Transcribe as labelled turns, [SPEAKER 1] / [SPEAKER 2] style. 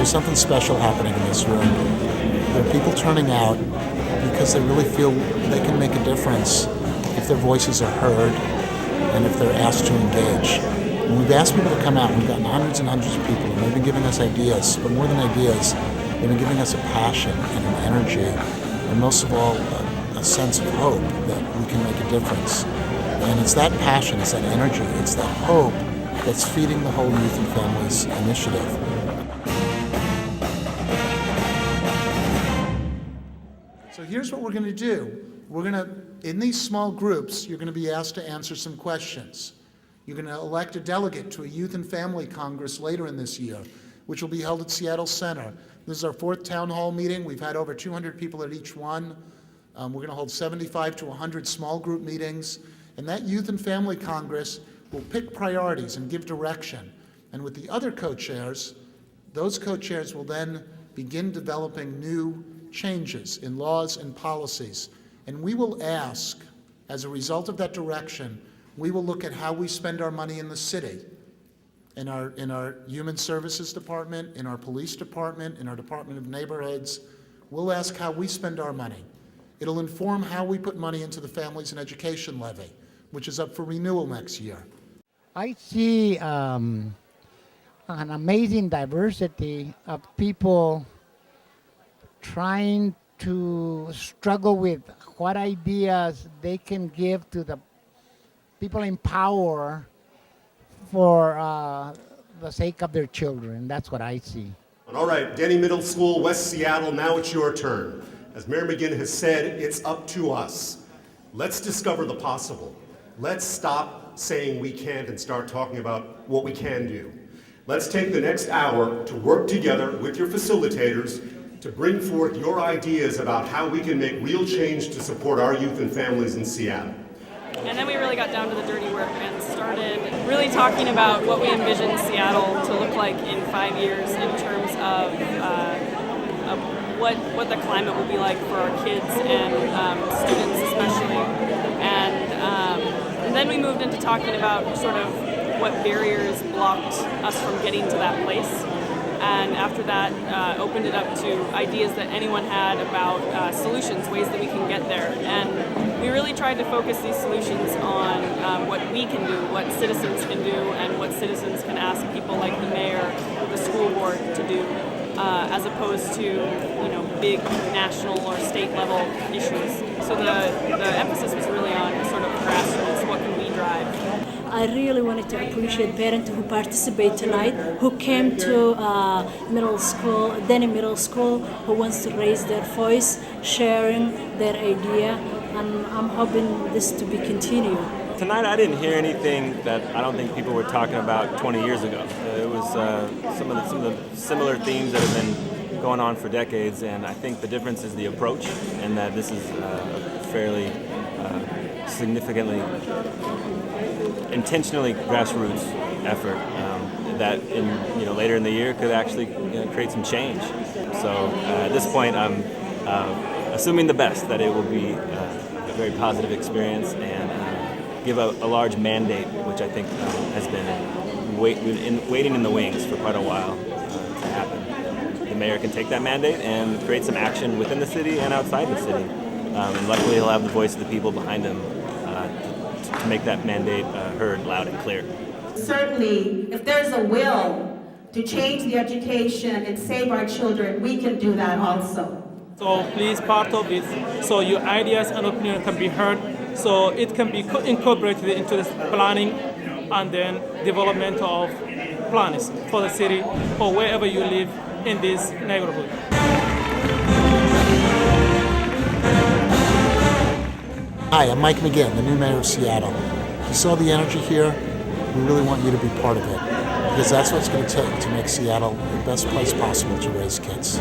[SPEAKER 1] There's something special happening in this room. There are people turning out because they really feel they can make a difference if their voices are heard and if they're asked to engage. And we've asked people to come out. We've gotten hundreds and hundreds of people, and they've been giving us ideas. But more than ideas, they've been giving us a passion and an energy, and most of all, a sense of hope that we can make a difference. And it's that passion, it's that energy, it's that hope that's feeding the whole Youth and Families initiative. So here's what we're going to do. In these small groups, you're going to be asked to answer some questions. You're going to elect a delegate to a Youth and Family Congress later in this year, which will be held at Seattle Center. This is our 4th town hall meeting. We've had over 200 people at each one. We're going to hold 75 to 100 small group meetings. And that Youth and Family Congress will pick priorities and give direction. And with the other co-chairs, those co-chairs will then begin developing new changes in laws and policies. And we will ask, as a result of that direction, we will look at how we spend our money in the city, in our Human Services Department, in our Police Department, in our Department of Neighborhoods. We'll ask how we spend our money. It'll inform how we put money into the Families and Education Levy, which is up for renewal next year.
[SPEAKER 2] I see an amazing diversity of people trying to struggle with what ideas they can give to the people in power for the sake of their children. That's what I see.
[SPEAKER 3] All right, Denny Middle School, West Seattle, now it's your turn. As Mayor McGinn has said, it's up to us. Let's discover the possible. Let's stop saying we can't and start talking about what we can do. Let's take the next hour to work together with your facilitators to bring forth your ideas about how we can make real change to support our youth and families in Seattle.
[SPEAKER 4] And then we really got down to the dirty work and started really talking about what we envision Seattle to look like in 5 years in terms of what the climate will be like for our kids and students especially. And then we moved into talking about sort of what barriers blocked us from getting to that place. And after that, opened it up to ideas that anyone had about solutions, ways that we can get there. And we really tried to focus these solutions on what we can do, what citizens can do, and what citizens can ask people like the mayor, the school board to do, as opposed to big national or state level issues. So the emphasis was really on sort of grassroots, what can we drive.
[SPEAKER 5] I really wanted to appreciate parents who participate tonight, who came to Denny Middle School, who wants to raise their voice, sharing their idea, and I'm hoping this to be continued.
[SPEAKER 6] Tonight I didn't hear anything that I don't think people were talking about 20 years ago. It was some of the similar themes that have been going on for decades, and I think the difference is the approach, and that this is a fairly significantly intentionally grassroots effort that later in the year could actually create some change. So at this point I'm assuming the best, that it will be a very positive experience and give a large mandate, which I think has been waiting in the wings for quite a while to happen. The mayor can take that mandate and create some action within the city and outside the city. And luckily he'll have the voice of the people behind him to make that mandate heard loud and clear.
[SPEAKER 7] Certainly, if there's a will to change the education and save our children, we can do that also.
[SPEAKER 8] So please part of it, so your ideas and opinion can be heard, so it can be incorporated into this planning and then development of plans for the city or wherever you live in this neighborhood.
[SPEAKER 1] Hi, I'm Mike McGinn, the new mayor of Seattle. You saw the energy here. We really want you to be part of it, because that's what it's going to take to make Seattle the best place possible to raise kids.